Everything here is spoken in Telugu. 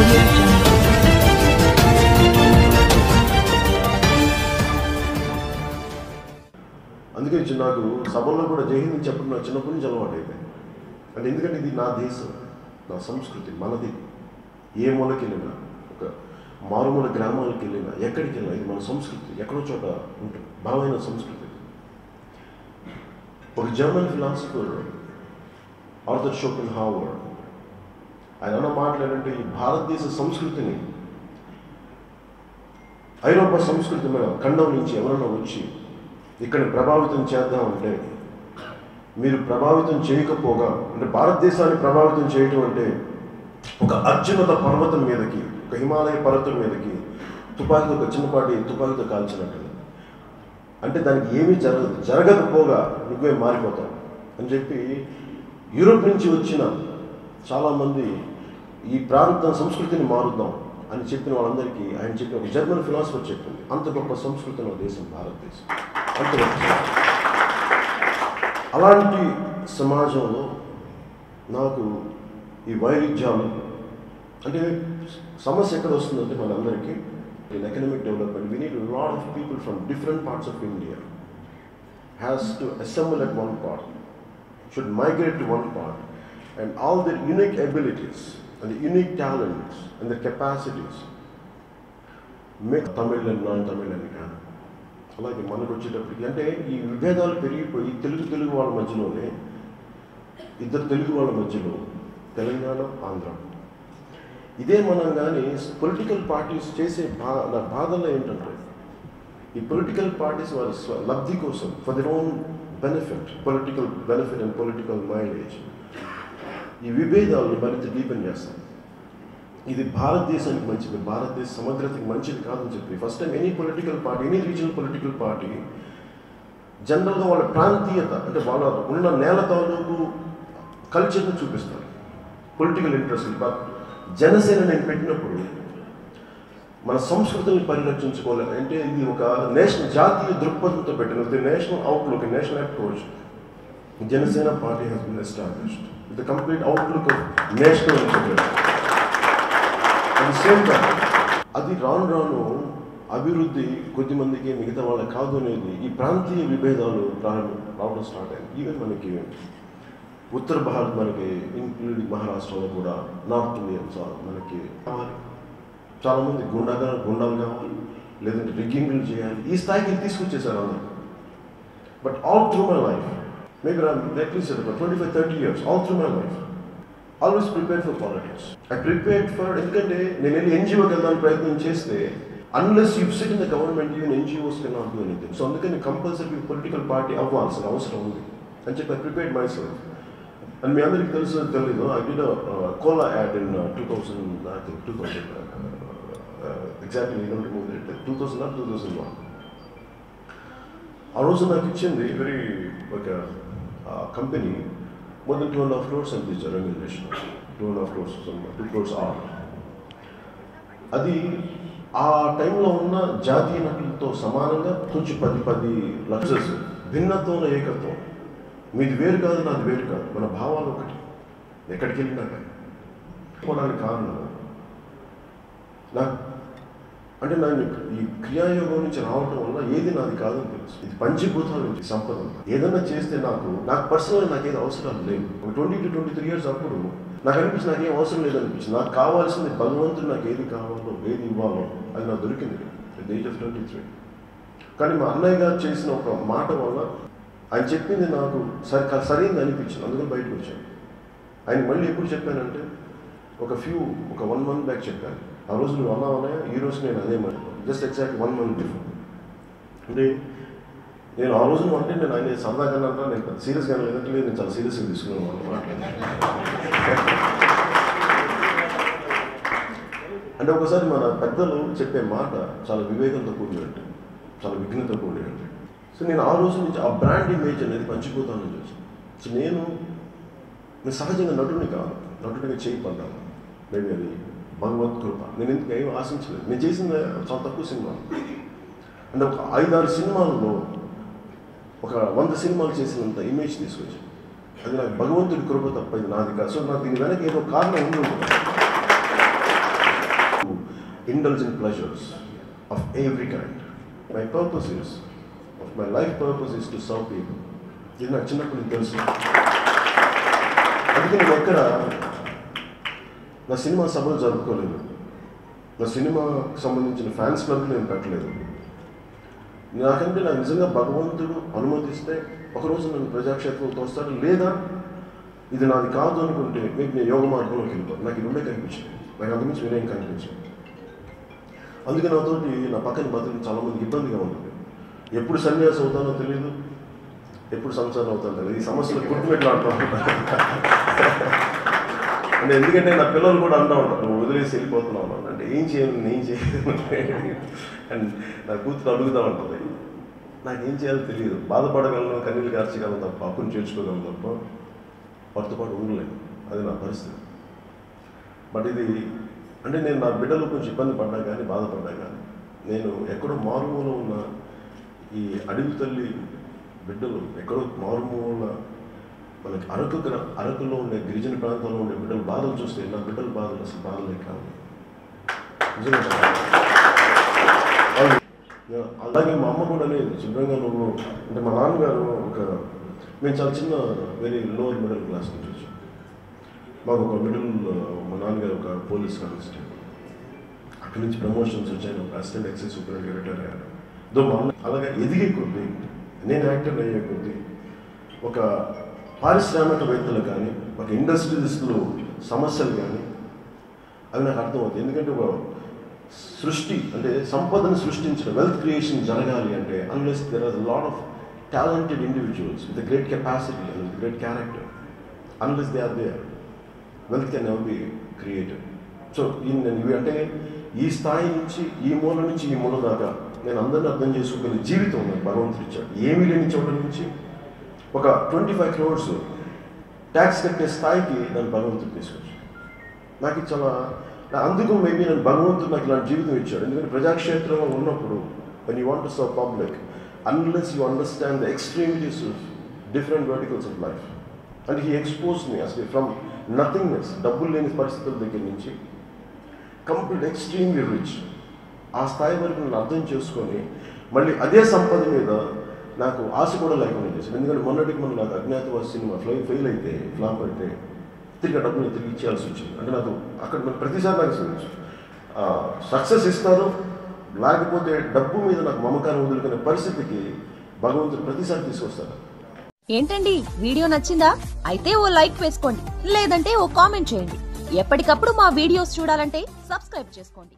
audio jungle. అందుకే నాకు సభల్లో కూడా జై హింద్ చెప్పడం నా చిన్నప్పటి నుంచి అలవాటు అయిపోయింది. అంటే ఎందుకంటే ఇది నా దేశం, నా సంస్కృతి, మనది. ఏ మూలకి వెళ్ళినా, ఒక మారుమూల గ్రామాలకు వెళ్ళినా, ఎక్కడికి వెళ్ళినా ఇది మన సంస్కృతి. ఎక్కడో చోట ఉంటుంది బలమైన సంస్కృతి. ఒక జర్మన్ ఫిలాసఫర్ ఆర్థర్ షోపెన్హావర్ ఆయన ఏమన్నా మాట్లాడంటే ఈ భారతదేశ సంస్కృతిని ఐరోపా సంస్కృతి మీద ఖండం నుంచి ఎవరన్నా వచ్చి ఇక్కడ ప్రభావితం చేద్దామంటే, మీరు ప్రభావితం చేయకపోగా, అంటే భారతదేశాన్ని ప్రభావితం చేయటం అంటే ఒక అత్యున్నత పర్వతం మీదకి, ఒక హిమాలయ పర్వతం మీదకి తుపాకీతో, ఒక చిన్నపాటి తుపాకీతో కాల్చినట్టు. అంటే దానికి ఏమీ జరగకపోగా నువ్వే మారిపోతావు అని చెప్పి యూరోప్ నుంచి వచ్చిన చాలామంది ఈ ప్రాంత సంస్కృతిని మారుద్దాం అని చెప్పిన వాళ్ళందరికీ ఆయన చెప్పిన ఒక జర్మన్ ఫిలాసఫర్ చెప్పింది, అంత గొప్ప సంస్కృతి ఉన్న దేశం భారతదేశం, అంత గొప్ప. అలాంటి సమాజంలో నాకు ఈ వైరుధ్యాలు అంటే సమస్య ఎక్కడ వస్తుందంటే మనందరికీ in economic development we need a lot of people from different parts of India has to assemble at one part, should migrate to one part, and all their unique abilities and the unique talents and the capacities make Tamil and non-Tamil and కాదు. అలాగే మనకు వచ్చేటప్పటికి అంటే ఈ విభేదాలు పెరిగిపోయి తెలుగు వాళ్ళ మధ్యలోనే, ఇద్దరు తెలుగు వాళ్ళ మధ్యలో తెలంగాణ, ఆంధ్ర, ఇదే మనం కానీ పొలిటికల్ పార్టీస్ చేసే నా బాధల్లో ఏంటంటే ఈ పొలిటికల్ పార్టీస్ వారి లబ్ధి కోసం for their own benefit, political benefit and political mileage ఈ విభేదాలను మరింత డీపెన్ చేస్తాం. ఇది భారతదేశానికి మంచిది, భారతదేశ సమగ్రతకి మంచిది కాదని చెప్పి first time any political party, any regional political party జనరల్గా వాళ్ళ ప్రాంతీయత అంటే వాళ్ళ ఉన్న నేల తాలూకు కల్చర్ని చూపిస్తారు, పొలిటికల్ ఇంట్రెస్ట్. బట్ జనసేన నేను పెట్టినప్పుడు మన సంస్కృతిని పరిరక్షించుకోవాలి అంటే ఇది ఒక జాతీయ దృక్పథంతో పెట్టిన national outlook, national approach. Janasena party has been established with the complete outlook of national integration. At the same time అది రాను అభివృద్ధి కొద్దిమందికి మిగతా వాళ్ళకి కాదు అనేది ఈ ప్రాంతీయ విభేదాలు రావడం స్టార్ట్ అయింది. ఈవెన్ మనకి ఉత్తర భారత్, మనకి ఇంక్లూడింగ్ మహారాష్ట్రలో కూడా నార్త్ ఇండియన్స్ మనకి కావాలి, చాలామంది గుండాలు కావాలి, లేదంటే రిగ్గింగ్లు చేయాలి, ఈ స్థాయికి తీసుకొచ్చేసారు అందరూ. But all through my life, maybe at least 25-30 years, all through my life always prepared for politics. I prepared for, ఎందుకంటే నేను వెళ్ళి ఎన్జిఓకి వెళ్ళడానికి ప్రయత్నం చేస్తే unless you sit in the government even NGOs can not do anything. So అందుకని కంపల్సరీ పొలిటికల్ పార్టీ అవ్వాల్సిన అవసరం ఉంది అని చెప్పి I prepared myself. And మీ అందరికీ తెలీదు I did cola ad in 2000, I think 2000 exactly నేను రిమూవ్ 2000 or 2001. ఆ రోజు నాకు ఇచ్చింది ఒక company more than 2.5 crores and this remuneration 2.5 crores, 2 crores are. అది ఆ టైంలో ఉన్న జాతీయ నటులతో సమానంగా కొంచెం 10 లక్షస్ భిన్నత్వంలో ఏకత్వం. మీది వేరు కాదు, నాది వేరు కాదు, మన భావాలు ఒకటి. ఎక్కడికి వెళ్ళినా కానీ పోవడానికి కారణం నాకు అంటే నేను ఈ క్రియాయోగం నుంచి రావటం వల్ల ఏది నాది కాదని తెలుసు. ఇది పంచభూతాల నుంచి సంపద. ఏదన్నా చేస్తే నాకు పర్సనల్గా నాకేది అవసరాలు లేవు. 20 to 23 years అప్పుడు నాకు అనిపించి నాకేం అవసరం లేదనిపించింది. నాకు కావాల్సింది భగవంతుడు నాకు ఏది కావాలో, ఏది ఇవ్వాలో అది నాకు దొరికింది at the age of 23. కానీ మా అన్నయ్య గారు చేసిన ఒక మాట వల్ల ఆయన చెప్పింది నాకు సరైనది అనిపించింది, అందుకని బయటకు వచ్చాను. ఆయన మళ్ళీ ఎప్పుడు చెప్పానంటే ఒక 1 month బ్యాక్ చెప్పాను. ఆ రోజు నువ్వు అన్నావనే ఈ రోజు నేను అదే మాట, జస్ట్ ఎగ్జాక్ట్ 1 month బిఫోర్. అంటే నేను ఆ రోజు అంటే నేను ఆయన సరదాగా అంటా, నేను సీరియస్గా లేదంటే లేదు, నేను చాలా సీరియస్గా తీసుకున్నాను అన్నమాట. అంటే ఒకసారి మన పెద్దలు చెప్పే మాట చాలా వివేకంతో కూడినట్టు, చాలా విఘ్నత కూడినట్టు. సో నేను ఆ రోజు నుంచి ఆ బ్రాండ్ ఇమేజ్ అనేది పంచిపోతానని చూసాను. సో నేను సహజంగా నటుడిని కాదు, నటుడిగా చేయబడ్డాను. మేబీ అది భగవత్ కృప. నేను ఎందుకు ఏం ఆశించలేదు. నేను చేసిన చాలా తక్కువ సినిమాలు, అంటే ఒక 5-6 సినిమాల్లో ఒక 100 సినిమాలు చేసినంత ఇమేజ్ తీసుకొచ్చాను. అది నాకు భగవంతుడి కృప తప్ప ఇది నాది కాదు. సో నాకు దీని వెనక ఏదో కారణం ఉంది. indulge in pleasures of every kind. My purpose is, my life purpose is to serve people. ఇది నాకు చిన్నప్పుడు నేను తెలుసు. అందుకే నేను ఎక్కడ నా సినిమా సభలు జరుపుకోలేదు, నా సినిమాకి సంబంధించిన ఫ్యాన్స్ క్లబ్ నేను పెట్టలేదు. నాకంటే నాకు నిజంగా భగవంతుడు అనుమతిస్తే ఒకరోజు నన్ను ప్రజాక్షేత్రంలో తోస్తాడు, లేదా ఇది నాది కాదు అనుకుంటే మీకు నేను యోగ మార్గంలోకి వెళ్ళిపోతాను. నాకు ఇరుండే కనిపించింది, నాకు అంతమించి వినయం కనిపించింది. అందుకే నాతోటి నా పక్కన బతుకు చాలామందికి ఇబ్బందిగా ఉంటుంది. ఎప్పుడు సన్యాసి అవుతానో తెలియదు, ఎప్పుడు సంసారం అవుతానో తెలియదు. ఈ సమస్యలు కుట్టుమెట్లు ఆడుతూ ఉంటాను. అంటే ఎందుకంటే నా పిల్లలు కూడా అంటూ ఉంటారు, నువ్వు వదిలేసి వెళ్ళిపోతున్నావు అంటే ఏం చేయను, నేను చేయను. అండ్ నా కూతురు అడుగుతూ ఉంటుంది, నాకేం చేయాలో తెలియదు. బాధపడగలను, కన్నీళ్ళు కార్చగలను తప్ప, అప్పుని చేర్చుకోగలను తప్ప వాటితో పాటు ఉండలేను. అది నా పరిస్థితి. బట్ ఇది అంటే నేను నా బిడ్డలు కొంచెం ఇబ్బంది పడ్డా కానీ, బాధపడ్డా కానీ, నేను ఎక్కడో మారుమూల ఉన్న ఈ అడవి తల్లి బిడ్డలు, ఎక్కడో మారుమూల మనకి అరకులో ఉండే గిరిజన ప్రాంతాల్లో ఉండే బిడ్డల బాధలు చూస్తే నా బిడ్డల బాధలు అసలు బాధలే కాదు. నిజంగా అలాగే మా అమ్మ కూడా లేదు శుభ్రంగా నువ్వు అంటే మా నాన్నగారు మేము చాలా చిన్న వెరీ లోవర్ మిడిల్ క్లాస్ నుంచి వచ్చాం. మాకు ఒక మా నాన్నగారు ఒక పోలీస్ కానిస్టేబుల్, అక్కడి నుంచి ప్రమోషన్స్ వచ్చాయి, ఒక అసిస్టెంట్ ఎక్సైజ్ సూపరింటెండెంట్ రిటైర్ అయ్యారు. మా అన్న అలాగే ఎదిగే కొద్దీ, నేను యాక్టర్ అయ్యే కొద్దీ ఒక పారిశ్రామికవేత్తలు కానీ, ఒక ఇండస్ట్రియలిస్టులు సమస్యలు కానీ అవి నాకు అర్థమవుతాయి. ఎందుకంటే ఒక సృష్టి అంటే సంపదను సృష్టించడం, వెల్త్ క్రియేషన్ జరగాలి అంటే unless there are lot of talented individuals with great capacity and with great character, unless they are there, wealth can never be created. So ఇవి అంటే ఈ స్థాయి నుంచి ఈ మూల నుంచి ఈ మూల దాకా నేను అందరినీ అర్థం చేసుకోగలిగే జీవితం నాకు భగవంతుడు ఇచ్చాడు. ఏమీ లేని చోట నుంచి ఒక 25 crores ట్యాక్స్ కట్టే స్థాయికి నన్ను భగవంతుడు తీసుకొచ్చాడు. నాకు చాలా అందుకు మేబీ నేను భగవంతుడు నాకు ఇలాంటి జీవితం ఇచ్చాడు. ఎందుకంటే ప్రజాక్షేత్రంలో ఉన్నప్పుడు when you want to serve public, unless you understand the extremities of different verticals of life, and he exposed me as from nothingness, డబ్బులు లేని పరిస్థితుల దగ్గర నుంచి కంప్లీట్ ఎక్స్ట్రీమ్లీ రిచ్, ఆ స్థాయి వరకు నేను అర్థం చేసుకొని మళ్ళీ అదే సంపద మీద నాకు ఆశ కూడా లేకుండా చేశాను. ఎందుకంటే మొన్నటికి మనం నాకు అజ్ఞాతవాసి సినిమా ఫెయిల్ అయితే, ఫ్లాప్ అయితే తిరిగి డబ్బులు తిరిగి ఇచ్చేయాల్సి వచ్చింది. అంటే నాకు అక్కడ ప్రతిసారి నాకు సక్సెస్ ఇస్తారు, లేకపోతే డబ్బు మీద నాకు మమకారం వదులుకునే పరిస్థితికి భగవంతుడు ప్రతిసారి తీసుకొస్తారు. ఏంటండి వీడియో నచ్చిందా? అయితే ఓ లైక్ వేసుకోండి, లేదంటే ఓ కామెంట్ చేయండి. ఎప్పటికప్పుడు మా వీడియోస్ చూడాలంటే సబ్స్క్రైబ్ చేసుకోండి.